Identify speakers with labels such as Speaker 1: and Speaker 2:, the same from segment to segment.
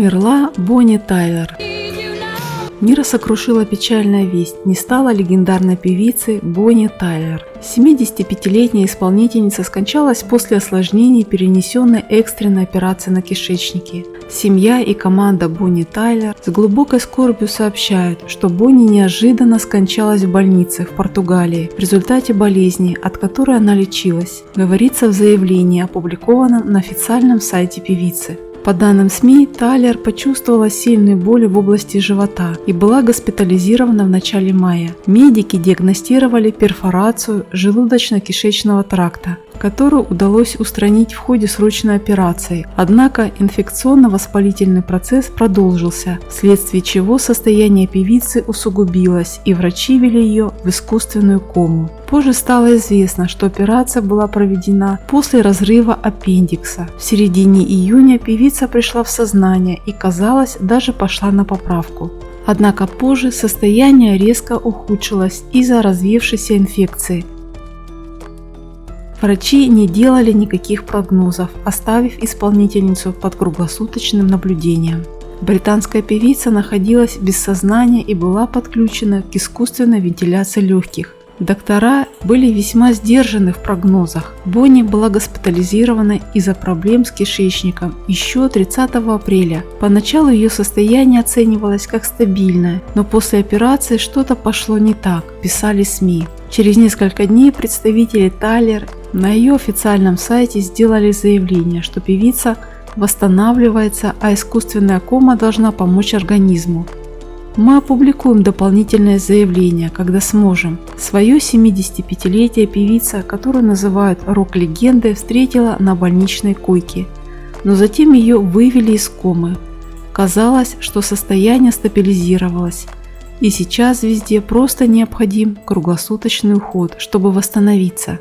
Speaker 1: Умерла Бонни Тайлер. Мир сокрушила печальная весть. Не стала легендарной певицей Бонни Тайлер. 75-летняя исполнительница скончалась после осложнений, перенесенной экстренной операции на кишечнике. Семья и команда Бонни Тайлер с глубокой скорбью сообщают, что Бонни неожиданно скончалась в больнице в Португалии в результате болезни, от которой она лечилась, говорится в заявлении, опубликованном на официальном сайте певицы. По данным СМИ, Тайлер почувствовала сильные боли в области живота и была госпитализирована в начале мая. Медики диагностировали перфорацию желудочно-кишечного тракта, которую удалось устранить в ходе срочной операции. Однако инфекционно-воспалительный процесс продолжился, вследствие чего состояние певицы усугубилось, и врачи ввели ее в искусственную кому. Позже стало известно, что операция была проведена после разрыва аппендикса. В середине июня певица пришла в сознание и, казалось, даже пошла на поправку. Однако позже состояние резко ухудшилось из-за развившейся инфекции. Врачи не делали никаких прогнозов, оставив исполнительницу под круглосуточным наблюдением. Британская певица находилась без сознания и была подключена к искусственной вентиляции легких. Доктора были весьма сдержаны в прогнозах. Бонни была госпитализирована из-за проблем с кишечником еще 30 апреля. Поначалу ее состояние оценивалось как стабильное, но после операции что-то пошло не так, писали СМИ. Через несколько дней представители Тайлер на ее официальном сайте сделали заявление, что певица восстанавливается, а искусственная кома должна помочь организму. Мы опубликуем дополнительное заявление, когда сможем. Свое 75-летие певица, которую называют рок-легендой, встретила на больничной койке, но затем ее вывели из комы. Казалось, что состояние стабилизировалось, и сейчас везде просто необходим круглосуточный уход, чтобы восстановиться.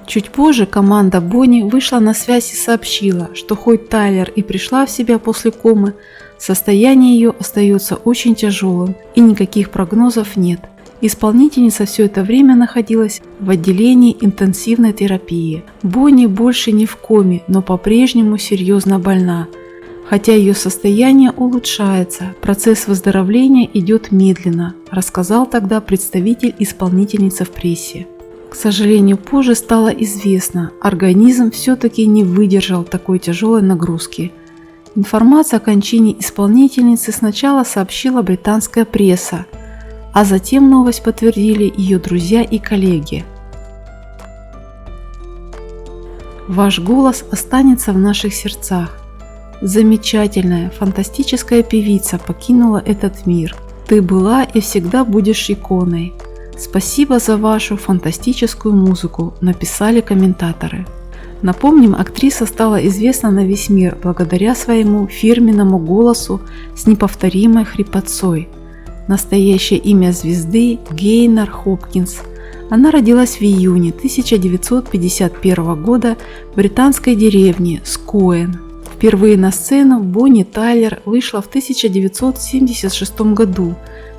Speaker 1: Чуть позже команда Бонни вышла на связь и сообщила, что хоть Тайлер и пришла в себя после комы, состояние ее остается очень тяжелым и никаких прогнозов нет. Исполнительница все это время находилась в отделении интенсивной терапии. Бонни больше не в коме, но по-прежнему серьезно больна. Хотя ее состояние улучшается, процесс выздоровления идет медленно, рассказал тогда представитель исполнительницы в прессе. К сожалению, позже стало известно, организм все-таки не выдержал такой тяжелой нагрузки. Информацию о кончине исполнительницы сначала сообщила британская пресса, а затем новость подтвердили ее друзья и коллеги. Ваш голос останется в наших сердцах. Замечательная, фантастическая певица покинула этот мир. Ты была и всегда будешь иконой. Спасибо за вашу фантастическую музыку, написали комментаторы. Напомним, актриса стала известна на весь мир благодаря своему фирменному голосу с неповторимой хрипотцой. Настоящее имя звезды – Гейнар Хопкинс. Она родилась в июне 1951 года в британской деревне Скоен. Впервые на сцену Бонни Тайлер вышла в 1976 году.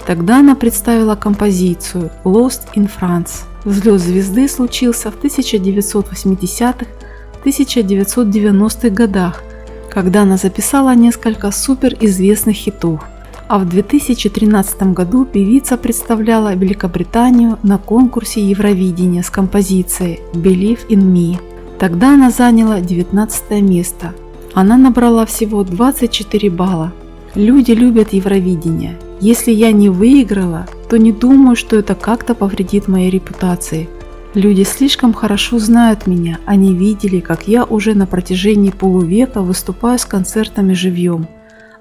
Speaker 1: Тогда она представила композицию «Lost in France». Взлет звезды случился в 1980-1990-х годах, когда она записала несколько суперизвестных хитов. А в 2013 году певица представляла Великобританию на конкурсе Евровидения с композицией «Believe in Me». Тогда она заняла 19 место. Она набрала всего 24 балла. Люди любят Евровидение. Если я не выиграла, то не думаю, что это как-то повредит моей репутации. Люди слишком хорошо знают меня, они видели, как я уже на протяжении полувека выступаю с концертами живьем.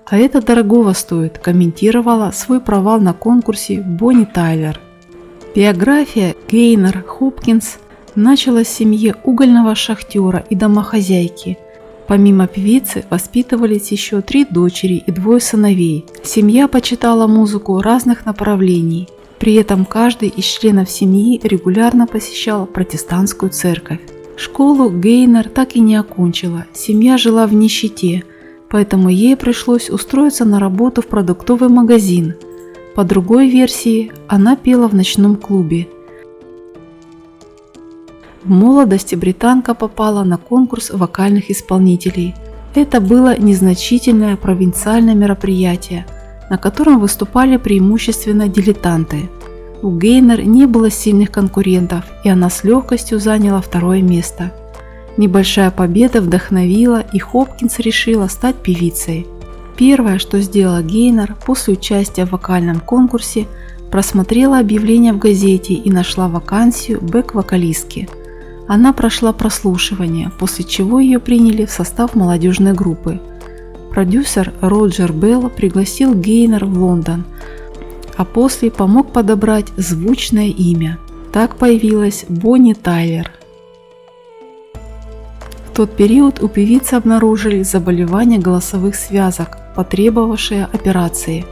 Speaker 1: А это дорогого стоит, комментировала свой провал на конкурсе Бонни Тайлер. Биография Гейнар Хопкинс началась в семье угольного шахтера и домохозяйки. Помимо певицы воспитывались еще 3 дочери и 2 сыновей. Семья почитала музыку разных направлений. При этом каждый из членов семьи регулярно посещал протестантскую церковь. Школу Гейнар так и не окончила, семья жила в нищете, поэтому ей пришлось устроиться на работу в продуктовый магазин. По другой версии, она пела в ночном клубе. В молодости британка попала на конкурс вокальных исполнителей. Это было незначительное провинциальное мероприятие, на котором выступали преимущественно дилетанты. У Гейнер не было сильных конкурентов, и она с легкостью заняла второе место. Небольшая победа вдохновила, и Хопкинс решила стать певицей. Первое, что сделала Гейнер после участия в вокальном конкурсе, просмотрела объявление в газете и нашла вакансию бэк-вокалистки. Она прошла прослушивание, после чего ее приняли в состав молодежной группы. Продюсер Роджер Белл пригласил Гейнер в Лондон, а после помог подобрать звучное имя. Так появилась Бонни Тайлер. В тот период у певицы обнаружили заболевание голосовых связок, потребовавшее операции.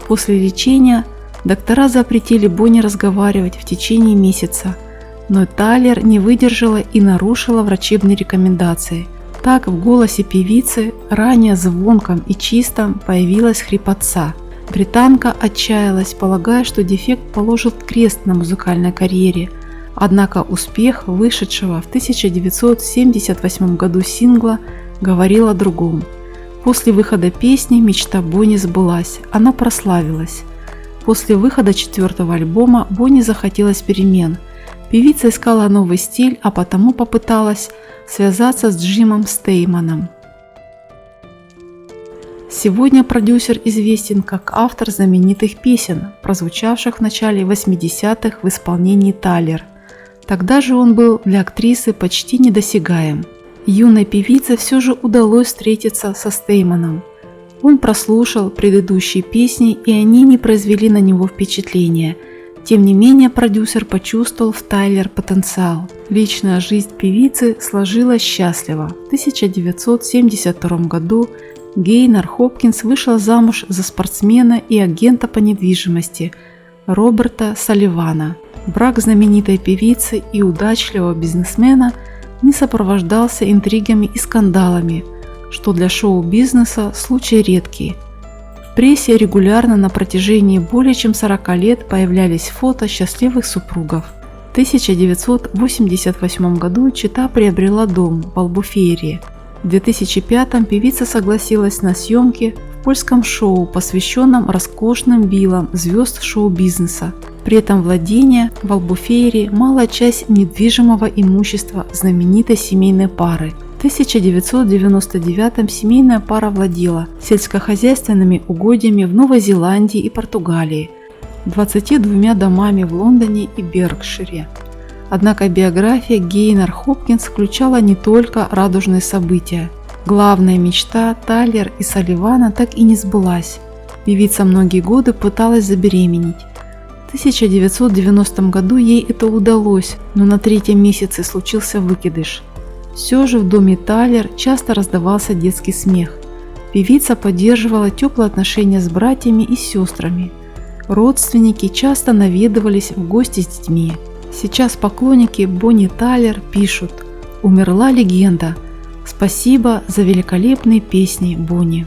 Speaker 1: После лечения доктора запретили Бонни разговаривать в течение месяца, но Тайлер не выдержала и нарушила врачебные рекомендации. Так в голосе певицы, ранее звонком и чистом, появилась хрипотца. Британка отчаялась, полагая, что дефект положит крест на музыкальной карьере. Однако успех вышедшего в 1978 году сингла говорил о другом. После выхода песни мечта Бонни сбылась, она прославилась. После выхода 4-го альбома Бонни захотелось перемен. Певица искала новый стиль, а потому попыталась связаться с Джимом Стейманом. Сегодня продюсер известен как автор знаменитых песен, прозвучавших в начале 80-х в исполнении Тайлер. Тогда же он был для актрисы почти недосягаем. Юной певице все же удалось встретиться со Стейманом. Он прослушал предыдущие песни, и они не произвели на него впечатления. Тем не менее, продюсер почувствовал в Тайлер потенциал. Личная жизнь певицы сложилась счастливо. В 1972 году Гейнер Хопкинс вышла замуж за спортсмена и агента по недвижимости Роберта Салливана. Брак знаменитой певицы и удачливого бизнесмена не сопровождался интригами и скандалами, что для шоу-бизнеса случай редкий. В прессе регулярно на протяжении более чем 40 лет появлялись фото счастливых супругов. В 1988 году чета приобрела дом в Албуферии. В 2005 певица согласилась на съемки в польском шоу, посвященном роскошным виллам звезд шоу-бизнеса. При этом владение в Албуферии – малая часть недвижимого имущества знаменитой семейной пары. В 1999 семейная пара владела сельскохозяйственными угодьями в Новой Зеландии и Португалии, 22 домами в Лондоне и Беркшире. Однако биография Гейнер Хопкинс включала не только радужные события. Главная мечта Тайлер и Салливана так и не сбылась. Певица многие годы пыталась забеременеть. В 1990 году ей это удалось, но на 3-м месяце случился выкидыш. Все же в доме Тайлер часто раздавался детский смех. Певица поддерживала теплые отношения с братьями и сестрами. Родственники часто наведывались в гости с детьми. Сейчас поклонники Бонни Тайлер пишут: «Умерла легенда. Спасибо за великолепные песни, Бонни».